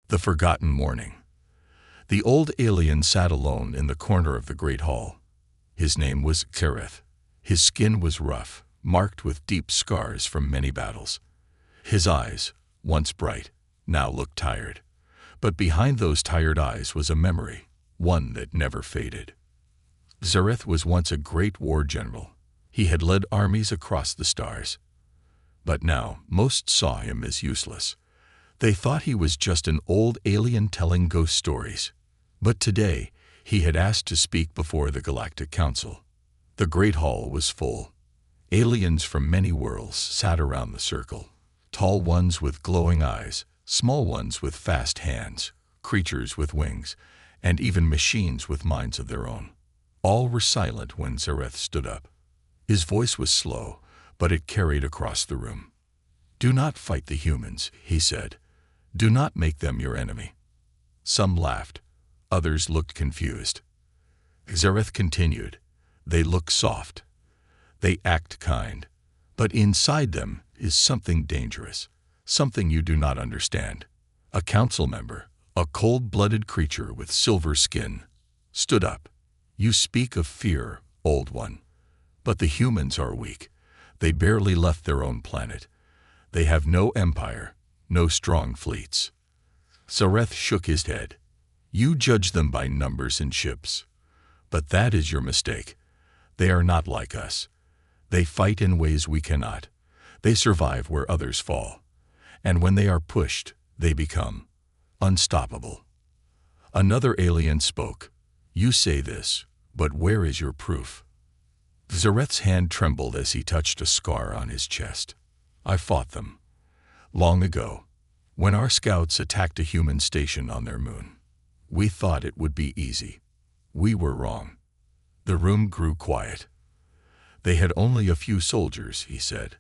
The Forgotten Morning. The old alien sat alone in the corner of the great hall. His name was Xerath. His skin was rough, marked with deep scars from many battles. His eyes, once bright, now looked tired. But behind those tired eyes was a memory, one that never faded. Xerath was once a great war general. He had led armies across the stars. But now most saw him as useless. They thought he was just an old alien telling ghost stories. But today, he had asked to speak before the Galactic Council. The great hall was full. Aliens from many worlds sat around the circle. Tall ones with glowing eyes, small ones with fast hands, creatures with wings, and even machines with minds of their own. All were silent when Xerath stood up. His voice was slow, but it carried across the room. "Do not fight the humans," he said. "Do not make them your enemy." Some laughed. Others looked confused. Xerath continued. "They look soft. They act kind. But inside them is something dangerous, something you do not understand." A council member, a cold-blooded creature with silver skin, stood up. "You speak of fear, old one. But the humans are weak. They barely left their own planet. They have no empire, no strong fleets." Xerath shook his head. "You judge them by numbers and ships. But that is your mistake. They are not like us. They fight in ways we cannot. They survive where others fall. And when they are pushed, they become unstoppable." Another alien spoke. "You say this, but where is your proof?" Xerath's hand trembled as he touched a scar on his chest. "I fought them. Long ago, when our scouts attacked a human station on their moon. We thought it would be easy. We were wrong." The room grew quiet. "They had only a few soldiers," he said,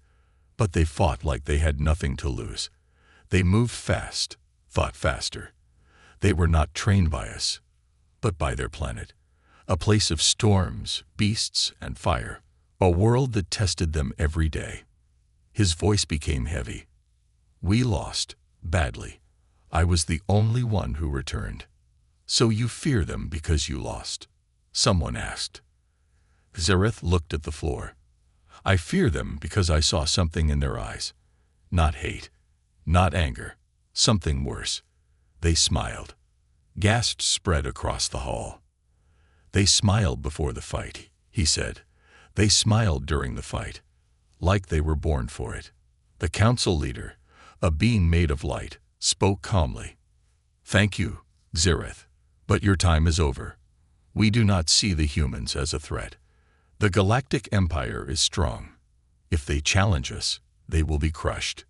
"but they fought like they had nothing to lose. They moved fast, thought faster. They were not trained by us, but by their planet. A place of storms, beasts, and fire. A world that tested them every day." His voice became heavy. "We lost, badly. I was the only one who returned." "So you fear them because you lost?" someone asked. Xerath looked at the floor. "I fear them because I saw something in their eyes. Not hate, not anger, something worse." They smiled. Gasps spread across the hall. "They smiled before the fight," he said. "They smiled during the fight, like they were born for it." The council leader, a being made of light, spoke calmly. "Thank you, Xerath, but your time is over. We do not see the humans as a threat. The Galactic Empire is strong. If they challenge us, they will be crushed."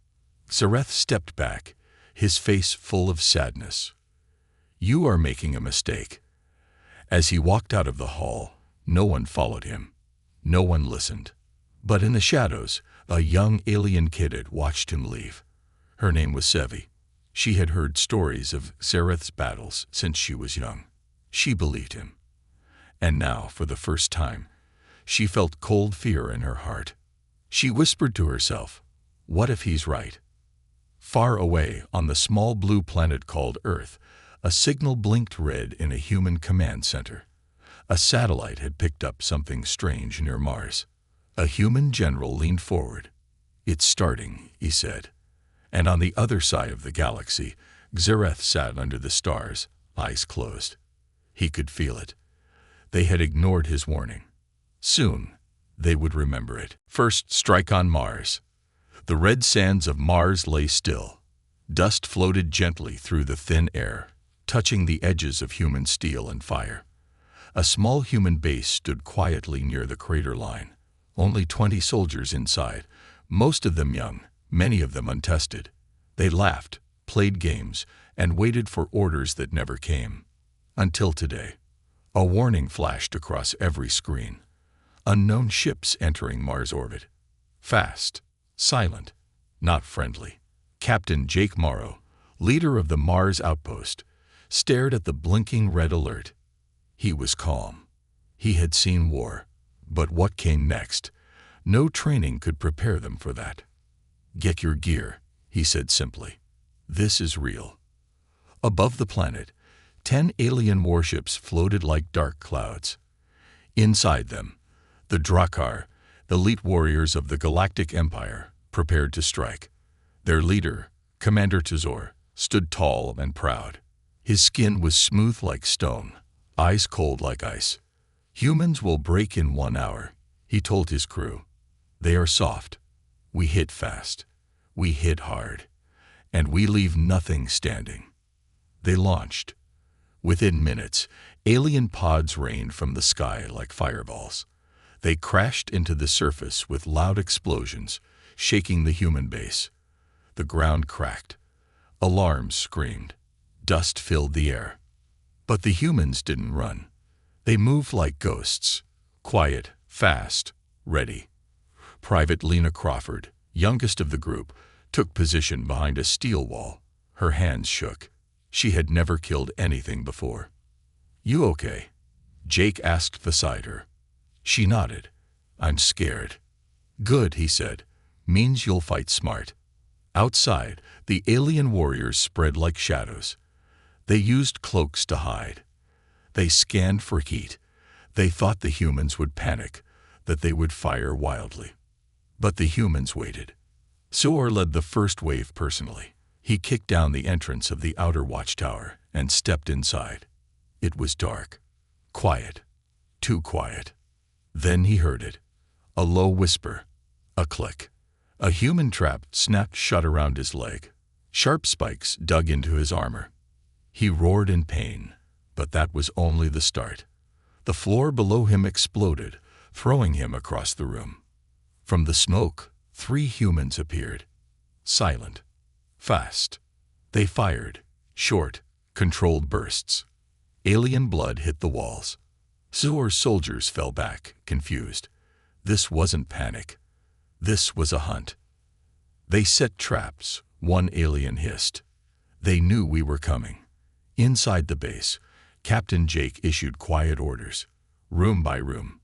Xerath stepped back, his face full of sadness. "You are making a mistake." As he walked out of the hall, no one followed him. No one listened. But in the shadows, a young alien kid watched him leave. Her name was Sevi. She had heard stories of Xerath's battles since she was young. She believed him. And now, for the first time, she felt cold fear in her heart. She whispered to herself, "What if he's right?" Far away, on the small blue planet called Earth, a signal blinked red in a human command center. A satellite had picked up something strange near Mars. A human general leaned forward. "It's starting," he said. And on the other side of the galaxy, Xerath sat under the stars, eyes closed. He could feel it. They had ignored his warning. Soon, they would remember it. First strike on Mars. The red sands of Mars lay still. Dust floated gently through the thin air, touching the edges of human steel and fire. A small human base stood quietly near the crater line. Only 20 soldiers inside, most of them young, many of them untested. They laughed, played games, and waited for orders that never came. Until today. A warning flashed across every screen. Unknown ships entering Mars orbit. Fast, silent, not friendly. Captain Jake Morrow, leader of the Mars outpost, stared at the blinking red alert. He was calm. He had seen war. But what came next? No training could prepare them for that. "Get your gear," he said simply. "This is real." Above the planet, 10 alien warships floated like dark clouds. Inside them, the Drakkar, elite warriors of the Galactic Empire, prepared to strike. Their leader, Commander Tazor, stood tall and proud. His skin was smooth like stone, eyes cold like ice. "Humans will break in 1 hour," he told his crew. "They are soft. We hit fast. We hit hard. And we leave nothing standing." They launched. Within minutes, alien pods rained from the sky like fireballs. They crashed into the surface with loud explosions, shaking the human base. The ground cracked. Alarms screamed. Dust filled the air. But the humans didn't run. They moved like ghosts, quiet, fast, ready. Private Lena Crawford, youngest of the group, took position behind a steel wall. Her hands shook. She had never killed anything before. "You okay?" Jake asked beside her. She nodded. "I'm scared." "Good," he said. "Means you'll fight smart." Outside, the alien warriors spread like shadows. They used cloaks to hide. They scanned for heat. They thought the humans would panic, that they would fire wildly. But the humans waited. Soar led the first wave personally. He kicked down the entrance of the outer watchtower and stepped inside. It was dark. Quiet. Too quiet. Then he heard it. A low whisper. A click. A human trap snapped shut around his leg. Sharp spikes dug into his armor. He roared in pain, but that was only the start. The floor below him exploded, throwing him across the room. From the smoke, 3 humans appeared. Silent. Fast. They fired. Short, controlled bursts. Alien blood hit the walls. Zoar's soldiers fell back, confused. This wasn't panic. This was a hunt. "They set traps," one alien hissed. "They knew we were coming." Inside the base, Captain Jake issued quiet orders. Room by room.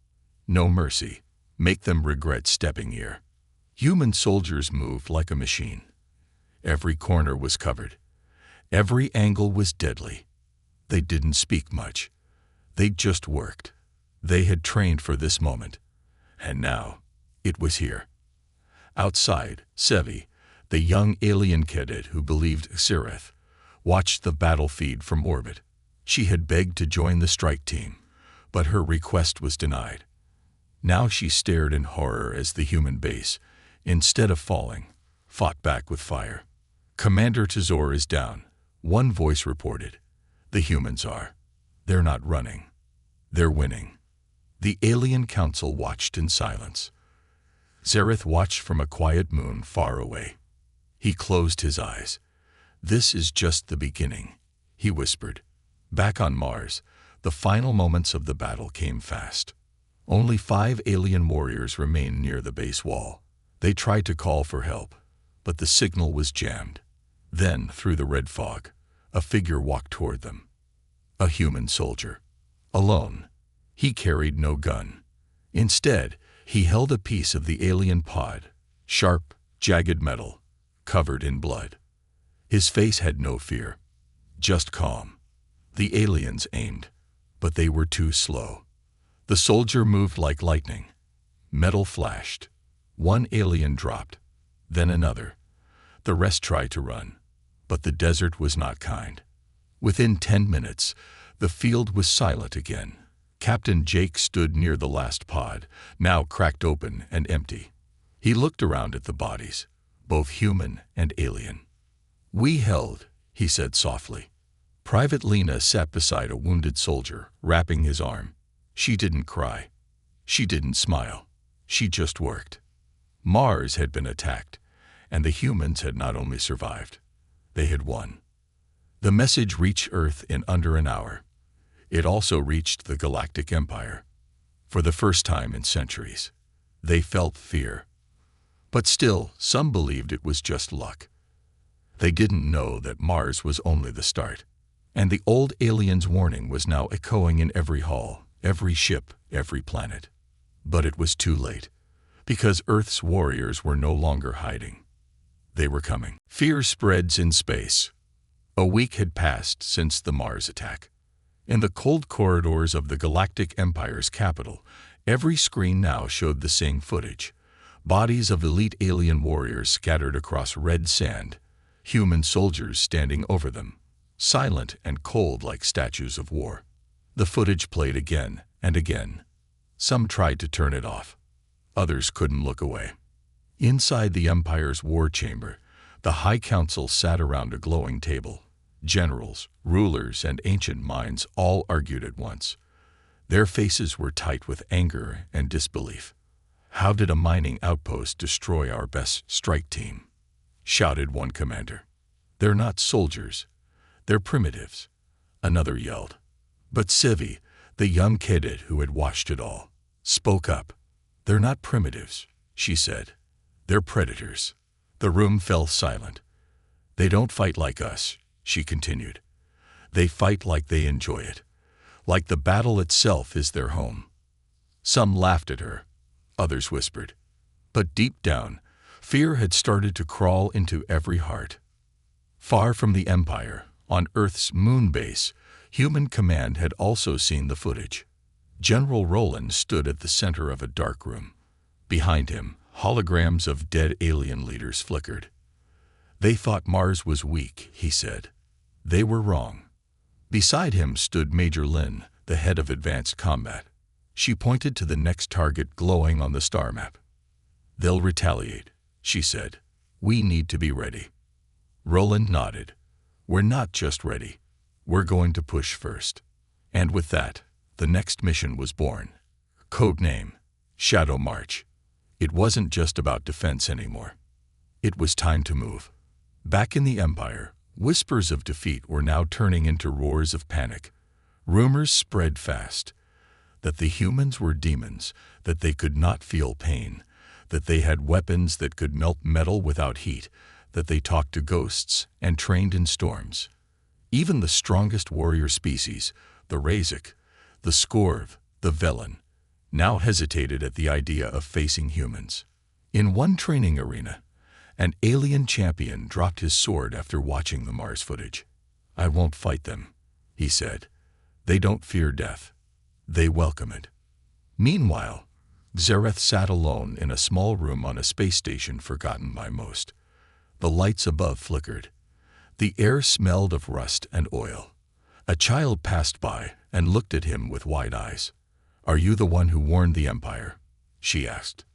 No mercy. Make them regret stepping here. Human soldiers moved like a machine. Every corner was covered. Every angle was deadly. They didn't speak much. They just worked. They had trained for this moment. And now, it was here. Outside, Sevi, the young alien cadet who believed Sirith, watched the battle feed from orbit. She had begged to join the strike team, but her request was denied. Now she stared in horror as the human base, instead of falling, fought back with fire. "Commander Tazor is down," one voice reported. "The humans are. They're not running. They're winning." The alien council watched in silence. Zareth watched from a quiet moon far away. He closed his eyes. "This is just the beginning," he whispered. Back on Mars, the final moments of the battle came fast. Only 5 alien warriors remained near the base wall. They tried to call for help, but the signal was jammed. Then, through the red fog, a figure walked toward them. A human soldier. Alone. He carried no gun. Instead, he held a piece of the alien pod, sharp, jagged metal, covered in blood. His face had no fear, just calm. The aliens aimed, but they were too slow. The soldier moved like lightning. Metal flashed. One alien dropped, then another. The rest tried to run, but the desert was not kind. Within 10 minutes, the field was silent again. Captain Jake stood near the last pod, now cracked open and empty. He looked around at the bodies, both human and alien. "We held," he said softly. Private Lena sat beside a wounded soldier, wrapping his arm. She didn't cry. She didn't smile. She just worked. Mars had been attacked, and the humans had not only survived, they had won. The message reached Earth in under an hour. It also reached the Galactic Empire. For the first time in centuries, they felt fear. But still, some believed it was just luck. They didn't know that Mars was only the start. And the old aliens' warning was now echoing in every hall, every ship, every planet. But it was too late, because Earth's warriors were no longer hiding. They were coming. Fear spreads in space. A week had passed since the Mars attack. In the cold corridors of the Galactic Empire's capital, every screen now showed the same footage. Bodies of elite alien warriors scattered across red sand, human soldiers standing over them, silent and cold like statues of war. The footage played again and again. Some tried to turn it off. Others couldn't look away. Inside the Empire's war chamber, the High Council sat around a glowing table. Generals, rulers, and ancient minds all argued at once. Their faces were tight with anger and disbelief. "How did a mining outpost destroy our best strike team?" shouted one commander. "They're not soldiers. They're primitives," another yelled. But Civi, the young cadet who had watched it all, spoke up. "They're not primitives," she said. "They're predators." The room fell silent. "They don't fight like us," she continued. "They fight like they enjoy it, like the battle itself is their home." Some laughed at her, others whispered. But deep down, fear had started to crawl into every heart. Far from the Empire, on Earth's moon base, Human Command had also seen the footage. General Roland stood at the center of a dark room. Behind him, holograms of dead alien leaders flickered. "They thought Mars was weak," he said. "They were wrong." Beside him stood Major Lin, the head of advanced combat. She pointed to the next target glowing on the star map. "They'll retaliate," she said. "We need to be ready." Roland nodded. "We're not just ready. We're going to push first." And with that, the next mission was born. Codename Shadow March. It wasn't just about defense anymore. It was time to move. Back in the Empire, whispers of defeat were now turning into roars of panic. Rumors spread fast that the humans were demons, that they could not feel pain, that they had weapons that could melt metal without heat, that they talked to ghosts and trained in storms. Even the strongest warrior species, the Razak, the Skorv, the Velen, now hesitated at the idea of facing humans. In one training arena, an alien champion dropped his sword after watching the Mars footage. "I won't fight them," he said. "They don't fear death. They welcome it." Meanwhile, Xerath sat alone in a small room on a space station forgotten by most. The lights above flickered. The air smelled of rust and oil. A child passed by and looked at him with wide eyes. "Are you the one who warned the Empire?" she asked.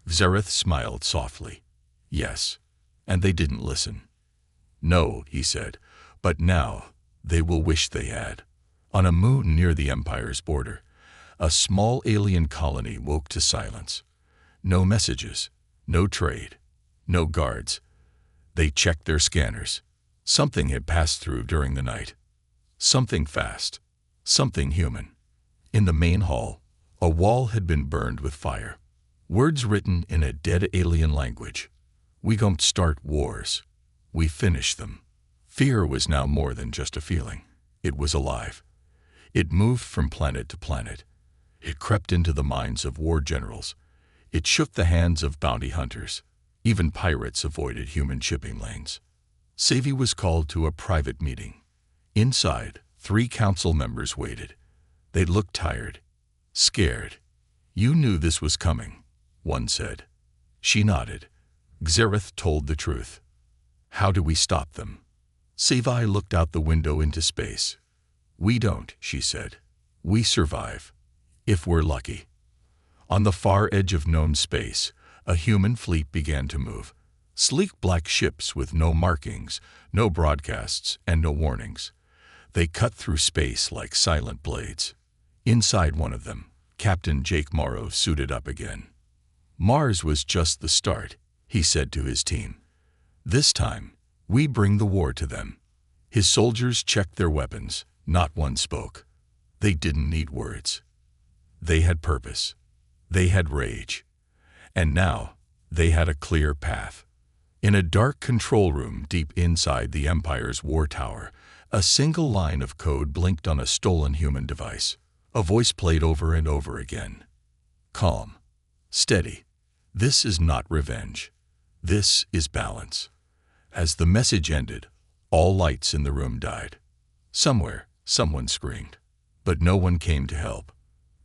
Xerath smiled softly. "Yes, and they didn't listen." "No," he said, "but now they will wish they had." On a moon near the Empire's border, a small alien colony woke to silence. No messages, no trade, no guards. They checked their scanners. Something had passed through during the night. Something fast, something human. In the main hall, a wall had been burned with fire. Words written in a dead alien language. "We don't start wars. We finish them." Fear was now more than just a feeling. It was alive. It moved from planet to planet. It crept into the minds of war generals. It shook the hands of bounty hunters. Even pirates avoided human shipping lanes. Savi was called to a private meeting. Inside, 3 council members waited. They looked tired, scared. "You knew this was coming," one said. She nodded. Xerath told the truth. "How do we stop them?" Savi looked out the window into space. "We don't," she said. "We survive. If we're lucky." On the far edge of known space, a human fleet began to move. Sleek black ships with no markings, no broadcasts, and no warnings. They cut through space like silent blades. Inside one of them, Captain Jake Morrow suited up again. "Mars was just the start," he said to his team. "This time, we bring the war to them." His soldiers checked their weapons. Not one spoke. They didn't need words. They had purpose. They had rage. And now, they had a clear path. In a dark control room deep inside the Empire's war tower, a single line of code blinked on a stolen human device. A voice played over and over again. "Calm. Steady. This is not revenge. This is balance." As the message ended, All lights in the room died. Somewhere, someone screamed. But no one came to help.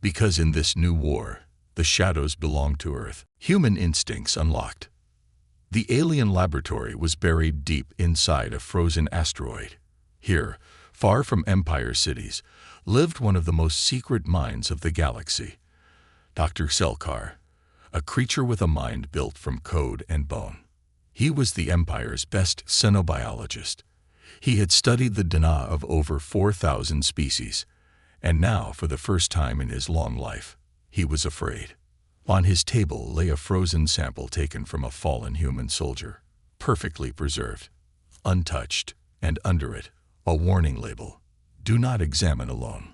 Because in this new war, the shadows belonged to Earth. Human instincts unlocked. The alien laboratory was buried deep inside a frozen asteroid. Here, far from empire cities, lived one of the most secret minds of the galaxy, Dr. Selkar, a creature with a mind built from code and bone. He was the Empire's best xenobiologist. He had studied the DNA of over 4,000 species, and now, for the first time in his long life, he was afraid. On his table lay a frozen sample taken from a fallen human soldier, perfectly preserved, untouched, and under it, a warning label: "Do not examine alone."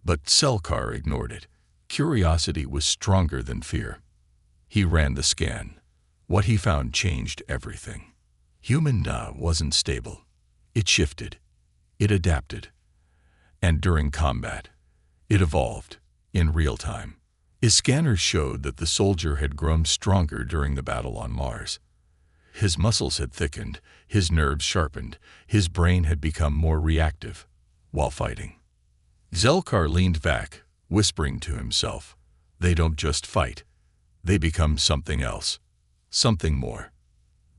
But Selkar ignored it. Curiosity was stronger than fear. He ran the scan. What he found changed everything. Human DNA wasn't stable. It shifted. It adapted. And during combat, it evolved in real time. His scanners showed that the soldier had grown stronger during the battle on Mars. His muscles had thickened, his nerves sharpened, his brain had become more reactive while fighting. Zelkar leaned back, whispering to himself, "They don't just fight. They become something else, something more."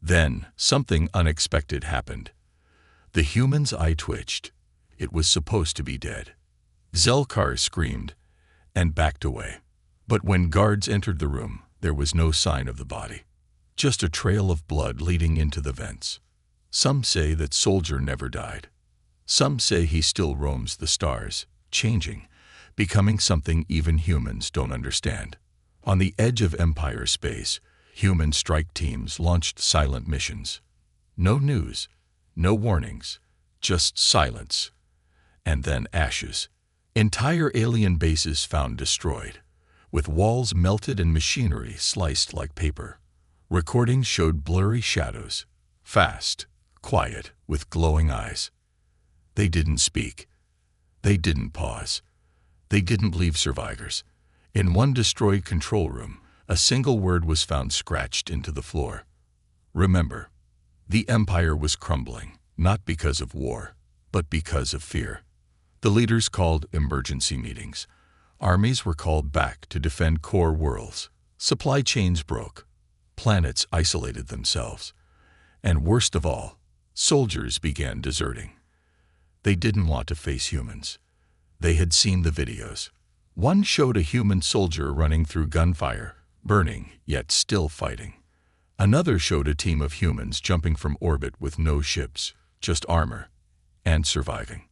Then, something unexpected happened. The human's eye twitched. It was supposed to be dead. Zelkar screamed and backed away. But when guards entered the room, there was no sign of the body. Just a trail of blood leading into the vents. Some say that soldier never died. Some say he still roams the stars, changing, becoming something even humans don't understand. On the edge of Empire space, human strike teams launched silent missions. No news, no warnings, just silence. And then ashes. Entire alien bases found destroyed, with walls melted and machinery sliced like paper. Recordings showed blurry shadows, fast, quiet, with glowing eyes. They didn't speak. They didn't pause. They didn't leave survivors. In one destroyed control room, a single word was found scratched into the floor. Remember, the Empire was crumbling, not because of war, but because of fear. The leaders called emergency meetings. Armies were called back to defend core worlds. Supply chains broke. Planets isolated themselves. And worst of all, soldiers began deserting. They didn't want to face humans. They had seen the videos. One showed a human soldier running through gunfire, burning, yet still fighting. Another showed a team of humans jumping from orbit with no ships, just armor, and surviving.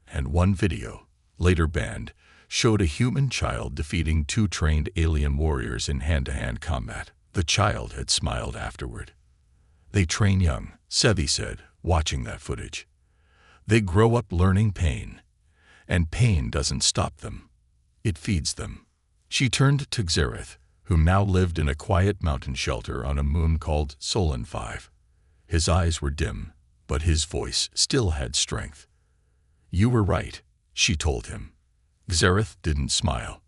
And one video, later banned, showed a human child defeating 2 trained alien warriors in hand-to-hand combat. The child had smiled afterward. "They train young," Sevi said, watching that footage. "They grow up learning pain. And pain doesn't stop them. It feeds them." She turned to Xerath, who now lived in a quiet mountain shelter on a moon called Solon 5. His eyes were dim, but his voice still had strength. "You were right," she told him. Xerath didn't smile.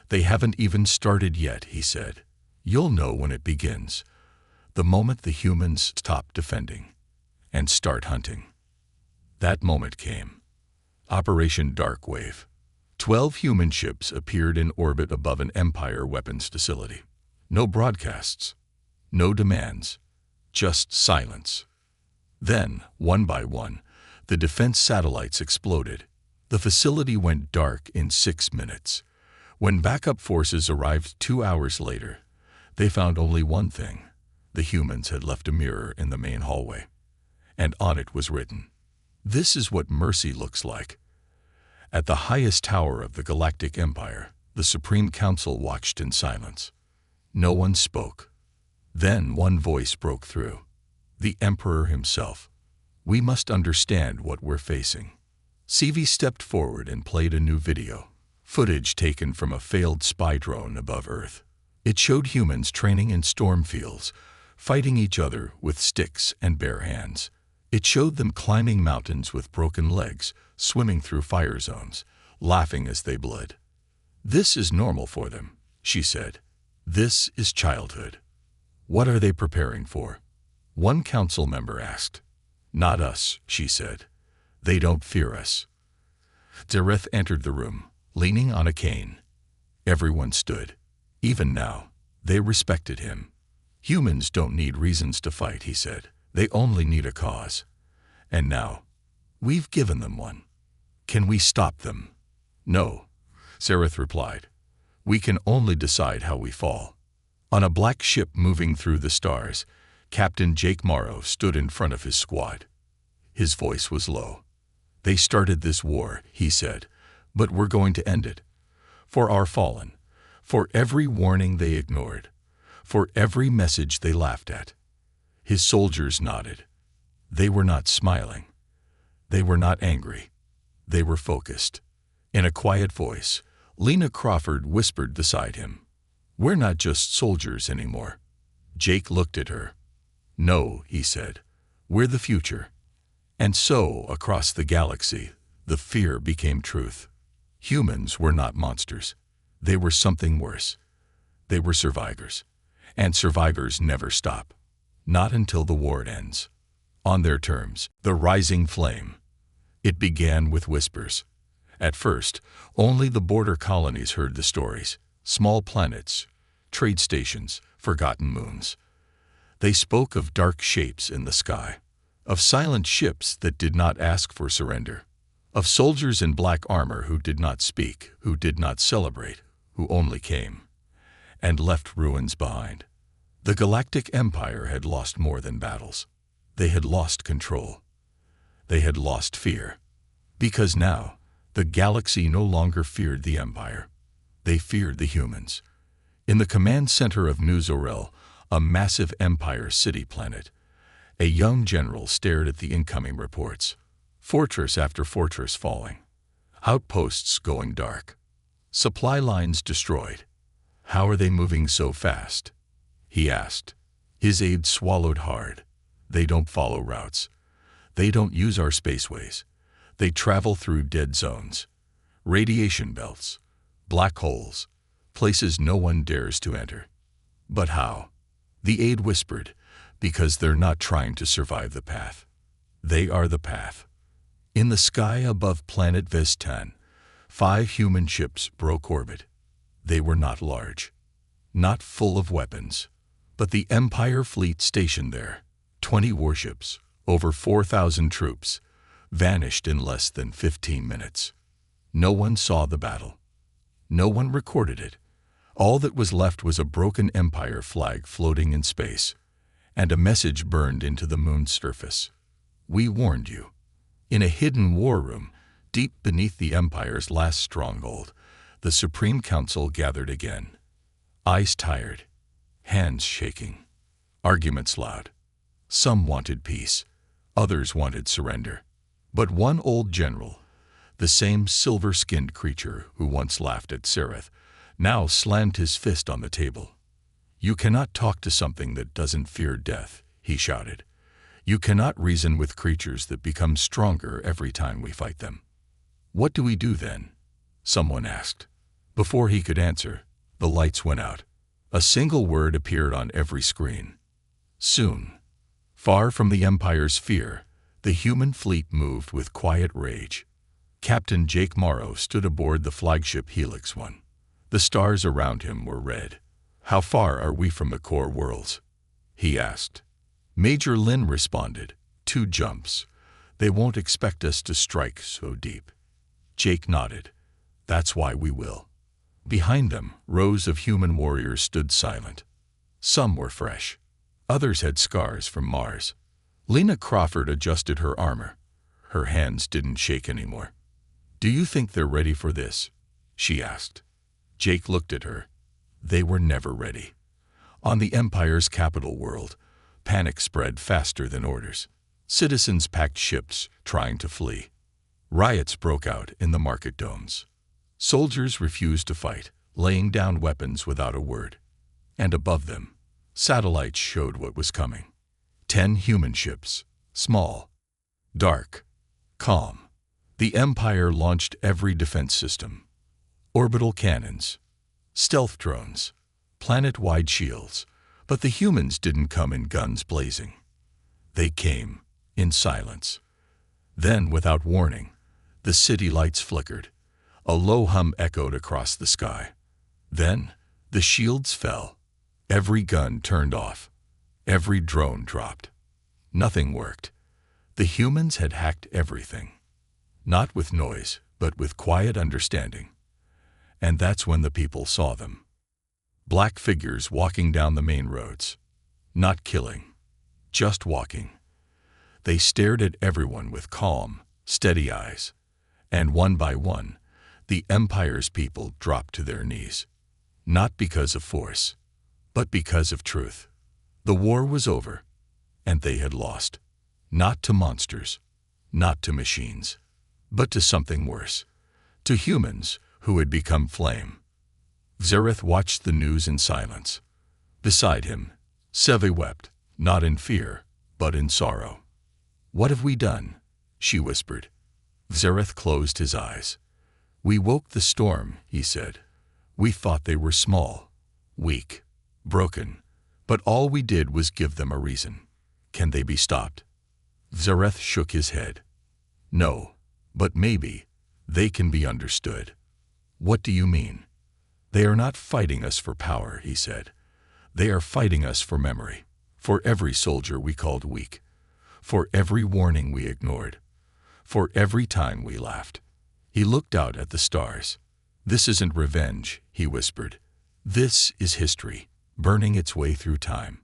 "They haven't even started yet," he said. "You'll know when it begins. The moment the humans stop defending and start hunting." That moment came. Operation Darkwave. 12 human ships appeared in orbit above an Empire weapons facility. No broadcasts. No demands. Just silence. Then, one by one, the defense satellites exploded. The facility went dark in 6 minutes. When backup forces arrived 2 hours later, they found only one thing. The humans had left a mirror in the main hallway. And on it was written, "This is what mercy looks like." At the highest tower of the Galactic Empire, the Supreme Council watched in silence. No one spoke. Then one voice broke through. The Emperor himself. "We must understand what we're facing." Sevi stepped forward and played a new video, footage taken from a failed spy drone above Earth. It showed humans training in storm fields, fighting each other with sticks and bare hands. It showed them climbing mountains with broken legs, swimming through fire zones, laughing as they bled. "This is normal for them," she said. "This is childhood." "What are they preparing for?" one council member asked. Not us, she said. They don't fear us. Zareth entered the room, leaning on a cane. Everyone stood. Even now, they respected him. Humans don't need reasons to fight, he said. They only need a cause. And now, we've given them one. Can we stop them? No, Zareth replied. We can only decide how we fall. On a black ship moving through the stars, Captain Jake Morrow stood in front of his squad. His voice was low. They started this war, he said, but we're going to end it. For our fallen, for every warning they ignored, for every message they laughed at. His soldiers nodded. They were not smiling. They were not angry. They were focused. In a quiet voice, Lena Crawford whispered beside him, "We're not just soldiers anymore." Jake looked at her. "No," he said, "we're the future." And so, across the galaxy, the fear became truth. Humans were not monsters. They were something worse. They were survivors. And survivors never stop. Not until the war ends. On their terms, the rising flame. It began with whispers. At first, only the border colonies heard the stories. Small planets, trade stations, forgotten moons. They spoke of dark shapes in the sky, of silent ships that did not ask for surrender, of soldiers in black armor who did not speak, who did not celebrate, who only came, and left ruins behind. The Galactic Empire had lost more than battles. They had lost control. They had lost fear. Because now, the galaxy no longer feared the Empire. They feared the humans. In the command center of New Zorel, a massive Empire city planet, a young general stared at the incoming reports. Fortress after fortress falling. Outposts going dark. Supply lines destroyed. How are they moving so fast? He asked. His aide swallowed hard. They don't follow routes. They don't use our spaceways. They travel through dead zones, radiation belts, black holes, places no one dares to enter. But how? The aide whispered, because they're not trying to survive the path. They are the path. In the sky above planet Vestan, 5 human ships broke orbit. They were not large, not full of weapons, but the Empire fleet stationed there, 20 warships, over 4,000 troops, vanished in less than 15 minutes. No one saw the battle. No one recorded it. All that was left was a broken Empire flag floating in space, and a message burned into the moon's surface. We warned you. In a hidden war room, deep beneath the Empire's last stronghold, the Supreme Council gathered again. Eyes tired, hands shaking, arguments loud. Some wanted peace, others wanted surrender. But one old general, the same silver-skinned creature who once laughed at Zareth, now slammed his fist on the table. "You cannot talk to something that doesn't fear death," he shouted. "You cannot reason with creatures that become stronger every time we fight them." "What do we do then?" someone asked. Before he could answer, the lights went out. A single word appeared on every screen. Soon. Far from the Empire's fear, the human fleet moved with quiet rage. Captain Jake Morrow stood aboard the flagship Helix 1. The stars around him were red. "How far are we from the core worlds?" he asked. Major Lynn responded, "2 jumps. They won't expect us to strike so deep." Jake nodded. "That's why we will." Behind them, rows of human warriors stood silent. Some were fresh. Others had scars from Mars. Lena Crawford adjusted her armor. Her hands didn't shake anymore. "Do you think they're ready for this?" she asked. Jake looked at her. They were never ready. On the Empire's capital world, panic spread faster than orders. Citizens packed ships, trying to flee. Riots broke out in the market domes. Soldiers refused to fight, laying down weapons without a word. And above them, satellites showed what was coming. 10 human ships, small, dark, calm. The Empire launched every defense system. Orbital cannons, stealth drones, planet-wide shields. But the humans didn't come in guns blazing. They came in silence. Then, without warning, the city lights flickered. A low hum echoed across the sky. Then, the shields fell. Every gun turned off. Every drone dropped. Nothing worked. The humans had hacked everything. Not with noise, but with quiet understanding. And that's when the people saw them. Black figures walking down the main roads. Not killing, just walking. They stared at everyone with calm, steady eyes. And one by one, the Empire's people dropped to their knees. Not because of force, but because of truth. The war was over, and they had lost. Not to monsters, not to machines, but to something worse. To humans who had become flame. Xerath watched the news in silence. Beside him, Seve wept, not in fear, but in sorrow. "What have we done?" she whispered. Xerath closed his eyes. "We woke the storm," he said. "We thought they were small, weak, broken, but all we did was give them a reason. Can they be stopped?" Xerath shook his head. "No, but maybe they can be understood." "What do you mean?" "They are not fighting us for power," he said. "They are fighting us for memory, for every soldier we called weak, for every warning we ignored, for every time we laughed." He looked out at the stars. "This isn't revenge," he whispered. "This is history, burning its way through time."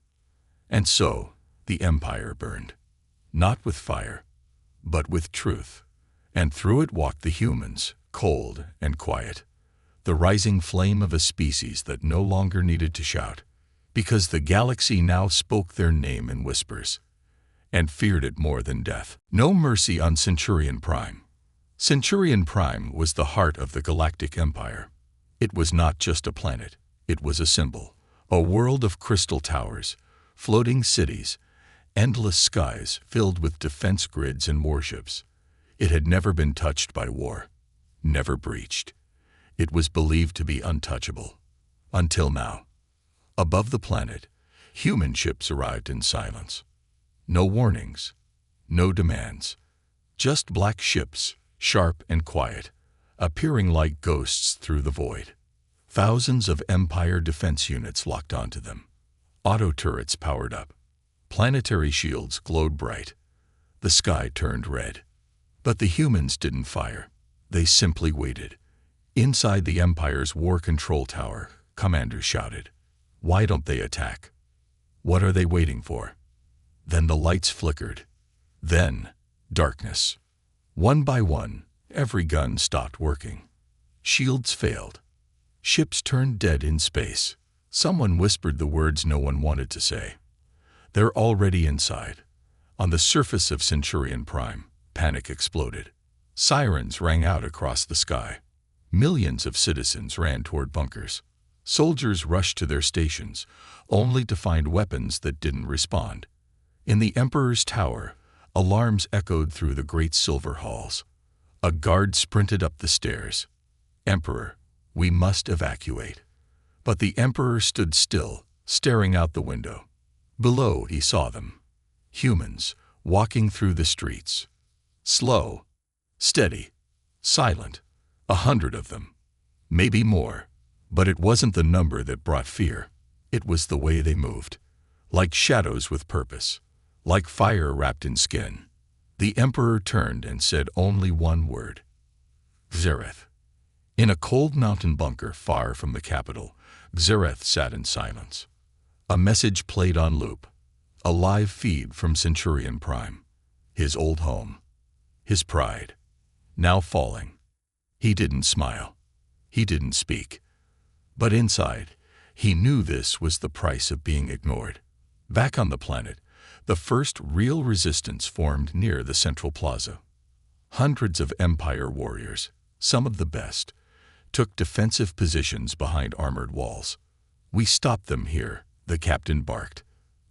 And so, the Empire burned. Not with fire, but with truth. And through it walked the humans, cold and quiet. The rising flame of a species that no longer needed to shout, because the galaxy now spoke their name in whispers, and feared it more than death. No mercy on Centurion Prime. Centurion Prime was the heart of the Galactic Empire. It was not just a planet, it was a symbol. A world of crystal towers, floating cities, endless skies filled with defense grids and warships. It had never been touched by war, never breached. It was believed to be untouchable. Until now. Above the planet, human ships arrived in silence. No warnings, no demands. Just black ships, sharp and quiet, appearing like ghosts through the void. Thousands of Empire defense units locked onto them. Auto turrets powered up. Planetary shields glowed bright. The sky turned red. But the humans didn't fire. They simply waited. Inside the Empire's war control tower, commanders shouted, "Why don't they attack? What are they waiting for?" Then the lights flickered. Then, darkness. One by one, every gun stopped working. Shields failed. Ships turned dead in space. Someone whispered the words no one wanted to say. "They're already inside." On the surface of Centurion Prime, panic exploded. Sirens rang out across the sky. Millions of citizens ran toward bunkers. Soldiers rushed to their stations, only to find weapons that didn't respond. In the Emperor's tower, alarms echoed through the great silver halls. A guard sprinted up the stairs. "Emperor, we must evacuate." But the Emperor stood still, staring out the window. Below, he saw them. Humans, walking through the streets. Slow, steady, silent. 100 of them. Maybe more. But it wasn't the number that brought fear. It was the way they moved. Like shadows with purpose. Like fire wrapped in skin. The Emperor turned and said only one word. Xerath. In a cold mountain bunker far from the capital, Xerath sat in silence. A message played on loop. A live feed from Centurion Prime. His old home. His pride. Now falling. He didn't smile. He didn't speak. But inside, he knew this was the price of being ignored. Back on the planet, the first real resistance formed near the central plaza. Hundreds of Empire warriors, some of the best, took defensive positions behind armored walls. "We stop them here," the captain barked.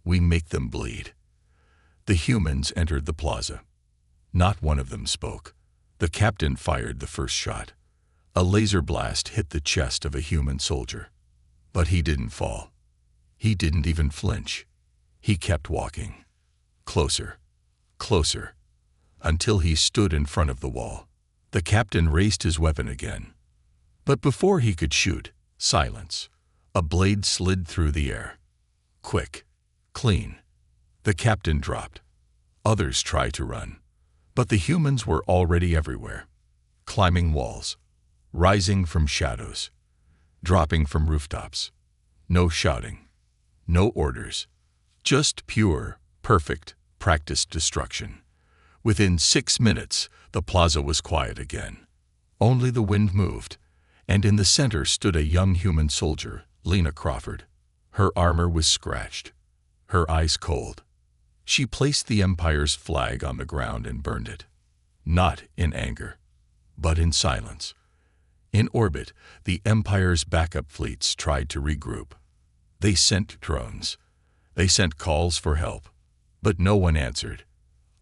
"We make them bleed." The humans entered the plaza. Not one of them spoke. The captain fired the first shot. A laser blast hit the chest of a human soldier. But he didn't fall. He didn't even flinch. He kept walking. Closer. closer, until he stood in front of the wall. The captain raised his weapon again. But before he could shoot, silence. A blade slid through the air. Quick, clean. The captain dropped. Others tried to run. But the humans were already everywhere. Climbing walls, rising from shadows, dropping from rooftops. No shouting, no orders. Just pure, perfect, practiced destruction. Within 6 minutes, the plaza was quiet again. Only the wind moved, and in the center stood a young human soldier, Lena Crawford. Her armor was scratched, her eyes cold. She placed the Empire's flag on the ground and burned it. Not in anger, but in silence. In orbit, the Empire's backup fleets tried to regroup. They sent drones. They sent calls for help. But no one answered.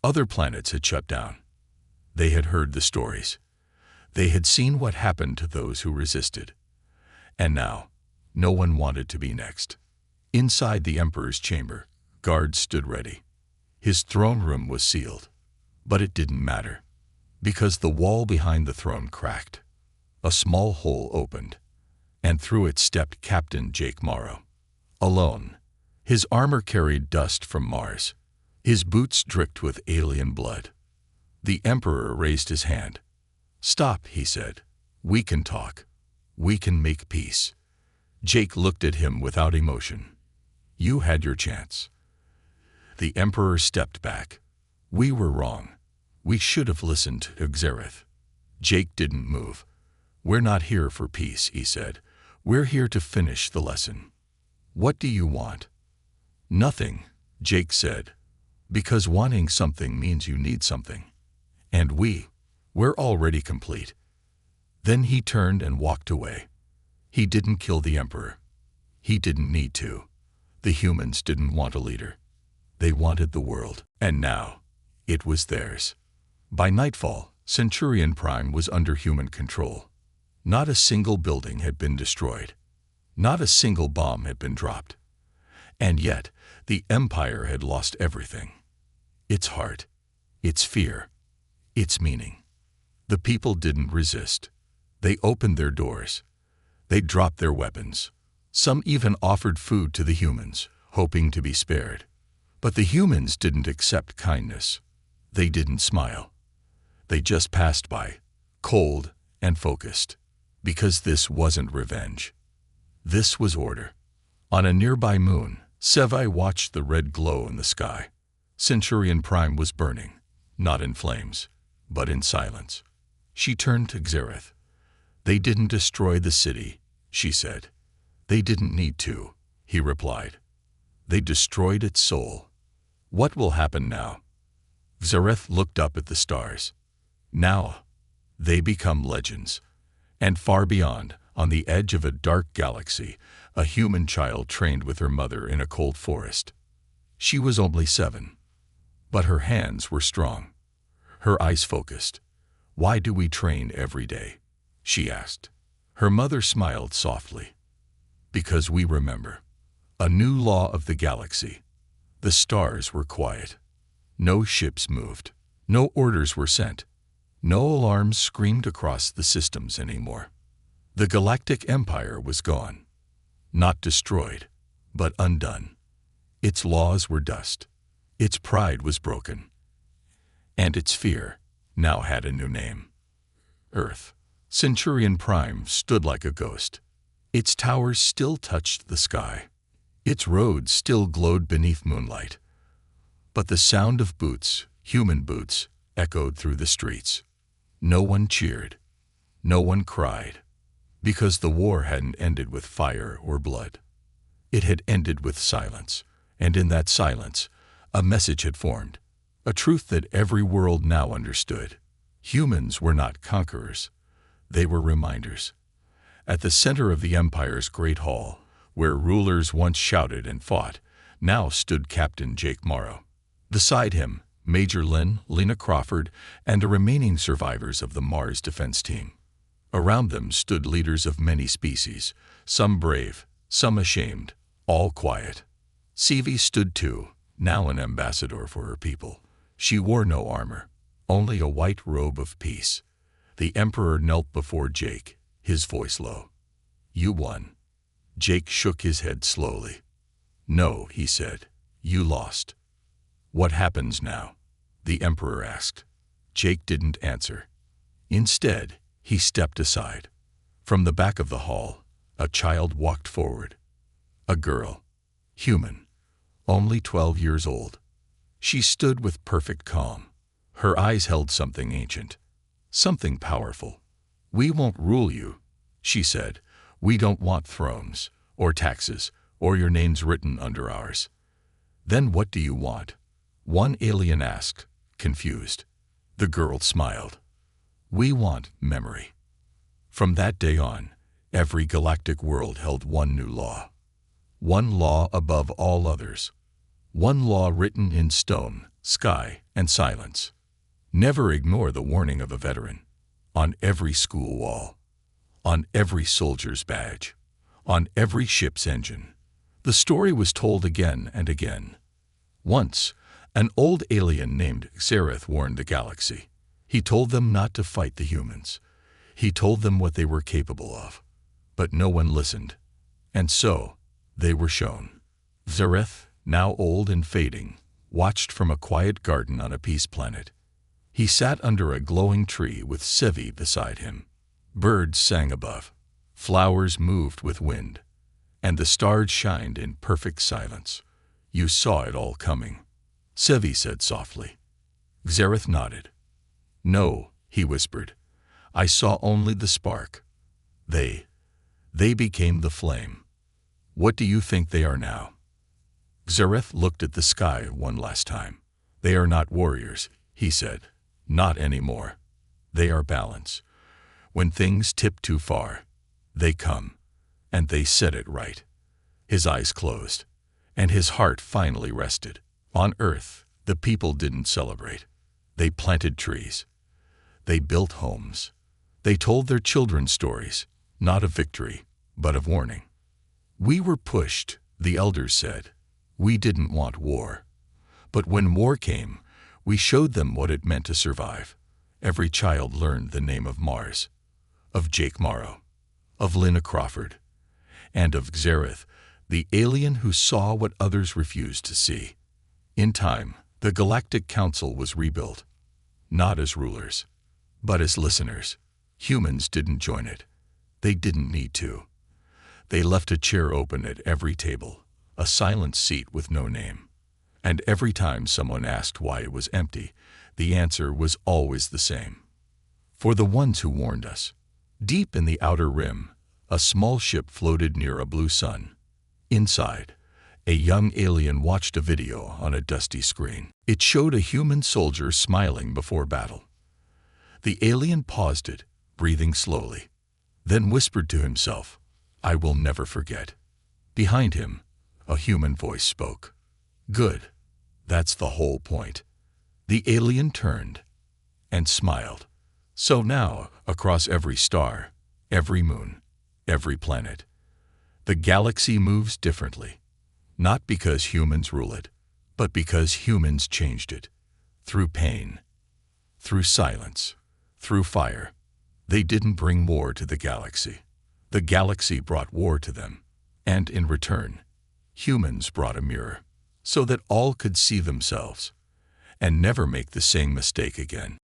Other planets had shut down. They had heard the stories. They had seen what happened to those who resisted. And now, no one wanted to be next. Inside the Emperor's chamber, guards stood ready. His throne room was sealed. But it didn't matter, because the wall behind the throne cracked. A small hole opened, and through it stepped Captain Jake Morrow. Alone, his armor carried dust from Mars. His boots dripped with alien blood. The Emperor raised his hand. "Stop," he said. "We can talk. We can make peace." Jake looked at him without emotion. "You had your chance." The Emperor stepped back. "We were wrong. We should have listened to Xerath." Jake didn't move. "We're not here for peace," he said. "We're here to finish the lesson." "What do you want?" "Nothing," Jake said, "because wanting something means you need something. And we're already complete." Then he turned and walked away. He didn't kill the Emperor. He didn't need to. The humans didn't want a leader. They wanted the world, and now it was theirs. By nightfall, Centurion Prime was under human control. Not a single building had been destroyed. Not a single bomb had been dropped. And yet, the Empire had lost everything. Its heart, its fear, its meaning. The people didn't resist. They opened their doors. They dropped their weapons. Some even offered food to the humans, hoping to be spared. But the humans didn't accept kindness. They didn't smile. They just passed by, cold and focused, because this wasn't revenge. This was order. On a nearby moon, Sci-Fi watched the red glow in the sky. Centurion Prime was burning, not in flames, but in silence. She turned to Xerath. "They didn't destroy the city," she said. "They didn't need to," he replied. "They destroyed its soul. What will happen now?" Xerath looked up at the stars. "Now, they become legends. And far beyond, on the edge of a dark galaxy, a human child trained with her mother in a cold forest. She was only 7, but her hands were strong, her eyes focused. "Why do we train every day?" she asked. Her mother smiled softly. "Because we remember. A new law of the galaxy." The stars were quiet. No ships moved. No orders were sent. No alarms screamed across the systems anymore. The Galactic Empire was gone. Not destroyed, but undone. Its laws were dust. Its pride was broken. And its fear now had a new name. Earth. Centurion Prime stood like a ghost. Its towers still touched the sky. Its roads still glowed beneath moonlight. But the sound of boots, human boots, echoed through the streets. No one cheered. No one cried. Because the war hadn't ended with fire or blood. It had ended with silence. And in that silence, a message had formed. A truth that every world now understood. Humans were not conquerors. They were reminders. At the center of the Empire's great hall, where rulers once shouted and fought, now stood Captain Jake Morrow. Beside him, Major Lena Crawford, and the remaining survivors of the Mars defense team. Around them stood leaders of many species, some brave, some ashamed, all quiet. Sci-Fi stood too, now an ambassador for her people. She wore no armor, only a white robe of peace. The Emperor knelt before Jake, his voice low. You won. Jake shook his head slowly. No, he said, you lost. What happens now? The Emperor asked. Jake didn't answer. Instead, he stepped aside. From the back of the hall, a child walked forward. A girl. Human. Only 12 years old. She stood with perfect calm. Her eyes held something ancient. Something powerful. We won't rule you, she said. We don't want thrones, or taxes, or your names written under ours. Then what do you want? One alien asked, confused. The girl smiled. We want memory. From that day on, every galactic world held one new law. One law above all others. One law written in stone, sky, and silence. Never ignore the warning of a veteran. On every school wall. On every soldier's badge. On every ship's engine. The story was told again and again. Once, an old alien named Xerath warned the galaxy. He told them not to fight the humans. He told them what they were capable of. But no one listened. And so, they were shown. Xerath, now old and fading, watched from a quiet garden on a peace planet. He sat under a glowing tree with Sevi beside him. Birds sang above. Flowers moved with wind. And the stars shined in perfect silence. You saw it all coming. Sevi said softly. Xerath nodded. No, he whispered. I saw only the spark. They became the flame. What do you think they are now? Xerath looked at the sky one last time. They are not warriors, he said. Not anymore. They are balance. When things tip too far, they come. And they said it right. His eyes closed, and his heart finally rested. On Earth, the people didn't celebrate. They planted trees. They built homes. They told their children stories, not of victory, but of warning. We were pushed, the elders said. We didn't want war. But when war came, we showed them what it meant to survive. Every child learned the name of Mars, of Jake Morrow, of Lina Crawford, and of Xerath, the alien who saw what others refused to see. In time, the Galactic Council was rebuilt, not as rulers, but as listeners. Humans didn't join it. They didn't need to. They left a chair open at every table, a silent seat with no name. And every time someone asked why it was empty, the answer was always the same. For the ones who warned us. Deep in the outer rim, a small ship floated near a blue sun. Inside, a young alien watched a video on a dusty screen. It showed a human soldier smiling before battle. The alien paused it, breathing slowly, then whispered to himself, I will never forget. Behind him, a human voice spoke. Good. That's the whole point. The alien turned and smiled. So now, across every star, every moon, every planet, the galaxy moves differently. Not because humans rule it, but because humans changed it. Through pain, through silence, through fire. They didn't bring war to the galaxy. The galaxy brought war to them. And in return, humans brought a mirror, so that all could see themselves and never make the same mistake again.